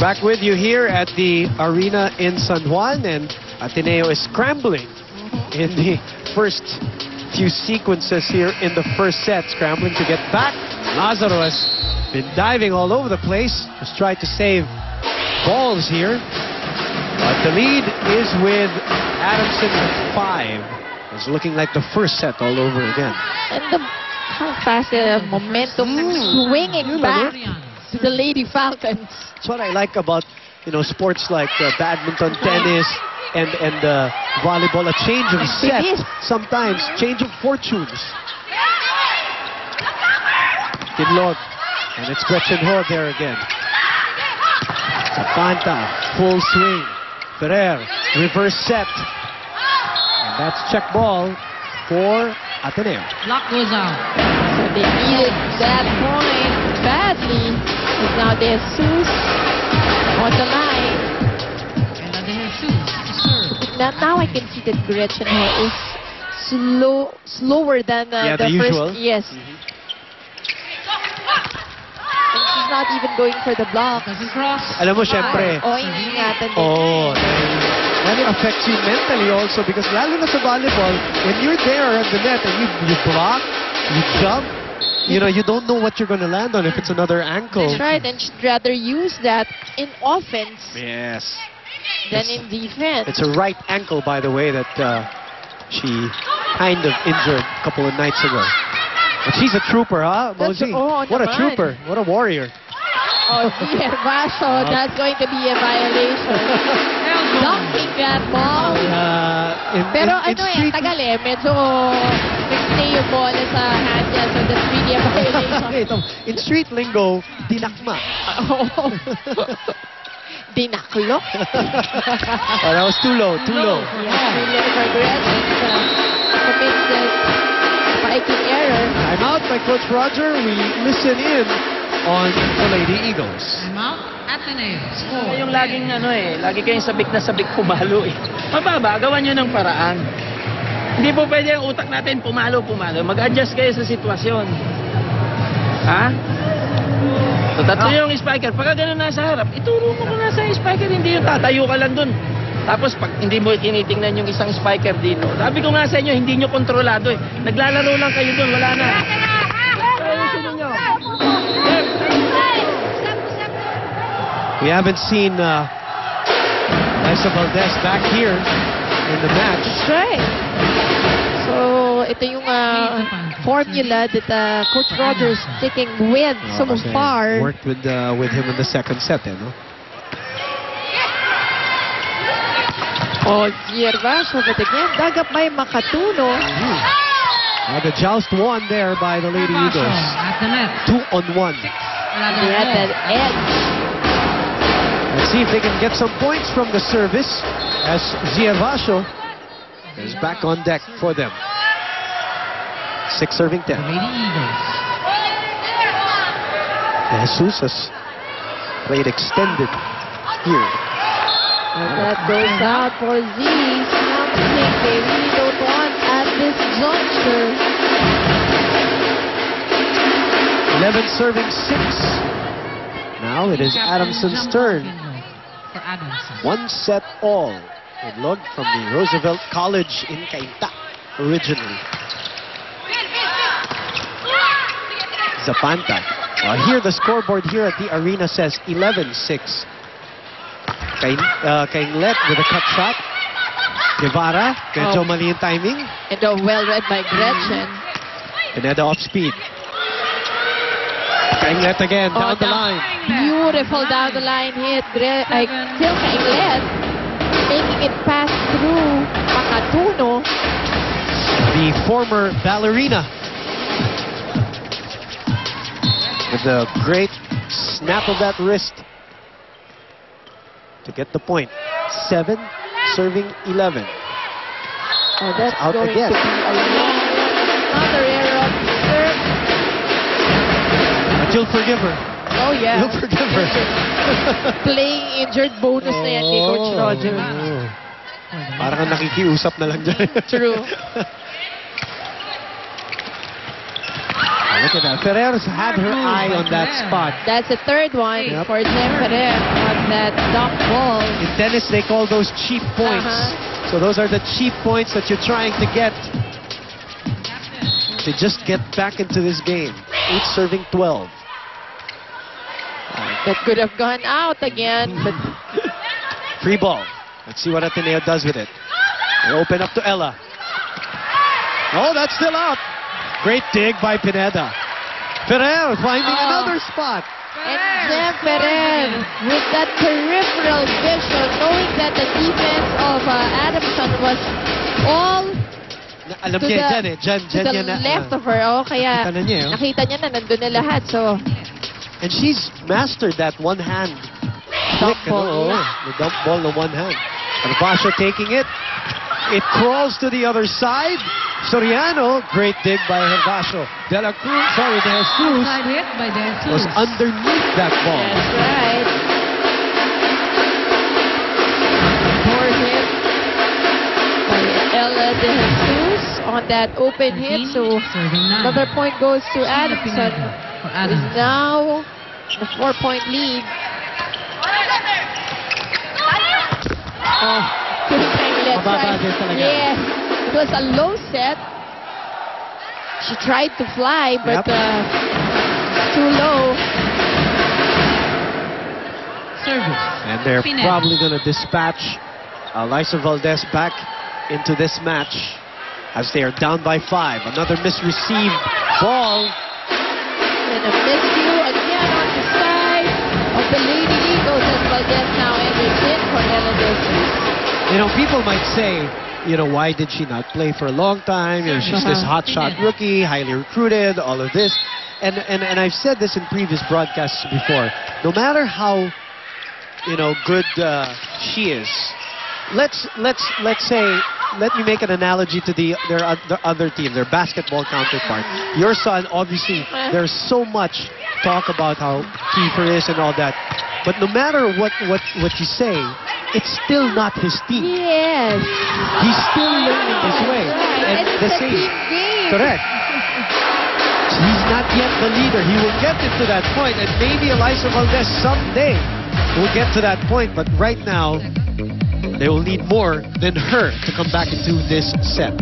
Back with you here at the arena in San Juan, and Ateneo is scrambling in the first few sequences here in the first set, scrambling to get back. Lazaro has been diving all over the place, just tried to save balls here. But the lead is with Adamson at 5. It's looking like the first set all over again. And how fast the momentum swinging back to the Lady Falcons. That's what I like about, sports like badminton, tennis, and volleyball. A change of set, sometimes change of fortunes. Kinlog, and it's Gretchen Ho there again. Zapanta, full swing. Ferrer, reverse set. And that's check ball for Ateneo. Block goes out. So they needed that point badly. Because now De Jesus on the line. And De Jesus serve. Now I can see that Gretchen Ho is slower than the first. usual. Yes. And she's not even going for the block. Doesn't cross. Alam mo, syempre. Ingatan din. That affects you mentally also, because lalo na sa volleyball, when you're there at the net and you block, you jump, you don't know what you're going to land on if it's another ankle. That's right, and she'd rather use that in offense Yes. than in defense. It's a right ankle, by the way, that she kind of injured a couple of nights ago. But she's a trooper, huh, Mosey? What a trooper. What a warrior. Oh, dear, Vasho, that's going to be a violation. Dunking that ball. Pero tagal medyo nag-stay yung bola sa hand niya, so that's really a violation. In street lingo, dinakma. Dinaklo? Oh, that was too low, too low. Yeah, too low for Gretchen. Commits this spiking error. I'm out by Coach Roger. We listen in on the Lady Eagles. I'm out. Ateneo. Score. Yung laging lagi kayong sabik na sabik pumalo Mababa, gawan nyo ng paraan. Hindi po pwede ang utak natin pumalo. Mag-adjust kayo sa sitwasyon. Ha? So, tatlo yung spiker. Pagka gano'n nasa harap, ituro mo kung nasa spiker, hindi yung tatayo ka lang dun. Tapos pag hindi mo tinitingnan yung isang spiker dito. Sabi ko nga sa inyo, hindi nyo kontrolado Naglalaro lang kayo dun, wala na. We haven't seen Liza Valdez back here in the match. That's right. So, ito yung formula that Coach Rogers sticking with so far. Worked with him in the second set, no? Oh, Vasho, but again, dagap may makatuno. The joust won there by the Lady Eagles. At the net. 2-on-1. They had that edge. Let's see if they can get some points from the service, as Zia Vasho is back on deck for them. 6 serving 10. Lady Eagles. Jesus has played extended here. And that goes out for Z. Something they really don't want at this juncture. 11 serving 6. Now it is Adamson's turn. For Adamson. 1 set all. Good luck from the Roosevelt College in Cainta originally. Zapanta. Here the scoreboard here at the arena says 11-6. Kainglet with a cut shot. Guevara, medyo mali yung timing. And well read by Gretchen. Pineda off speed. Kainglet again, down the line. Beautiful down the line hit. Phil Kainglet making it pass through Makatuno. The former ballerina. With a great snap of that wrist to get the point. 7 serving 11. Oh, that's out going again. to be a long another error of serve. But you'll forgive her. Oh yeah. You'll forgive her. Playing injured bonus na yan kay Coach Roger. Parang kang nakikiusap na lang dyan. True. Look at that. Ferrer's had her eye on that spot. That's the third one for Jem Ferrer on that dunk ball. In tennis, they call those cheap points. So those are the cheap points that you're trying to get. To just get back into this game. 8 serving 12. That could have gone out again, but Free ball. Let's see what Ateneo does with it. They open up to Ella. Oh, that's still out. Great dig by Pineda. Ferrer finding another spot. and Jem Ferrer with that peripheral vision, knowing that the defense of Adamson was all Alam to niya the, dyan to the yan, left of her. Oh, kaya nakita na niya, oh. nakita niya na nandun na lahat. So, And she's mastered that one-hand dump flick, ball. ano, the dump ball in one hand. Hervasio taking it. It crawls to the other side. Soriano, great dig by Hervasio. De La Cruz, sorry, De Jesus Outside hit by De Jesus. was underneath that ball. That's right. Poor hit by Ella De Jesus on that open hit. So, another point goes to Adamson. Is now the 4-point lead. Oh, good time left Mababa side. din talaga. Yes, it was a low set. She tried to fly, but Yep. too low. Service. And they're Pineda. probably going to dispatch Alyssa Valdez back into this match as they are down by 5. Another misreceived ball. And a miscue again on the side of the Lady Eagles as Valdez now enters in for Ella De Jesus. You know, people might say, you know, why did she not play for a long time? You know, she's this hotshot rookie, highly recruited, all of this. And I've said this in previous broadcasts before. No matter how, you know, good she is, let's say, let me make an analogy to their other team, their basketball counterpart. Your son, obviously, there's so much talk about how Kiefer is and all that. But no matter what you say, it's still not his team. Yes. He's still learning his way. Right. And It's the a same. team game. Correct. He's not yet the leader. He will get into that point, and maybe Alyssa Valdez someday will get to that point. But right now, they will need more than her to come back into this set.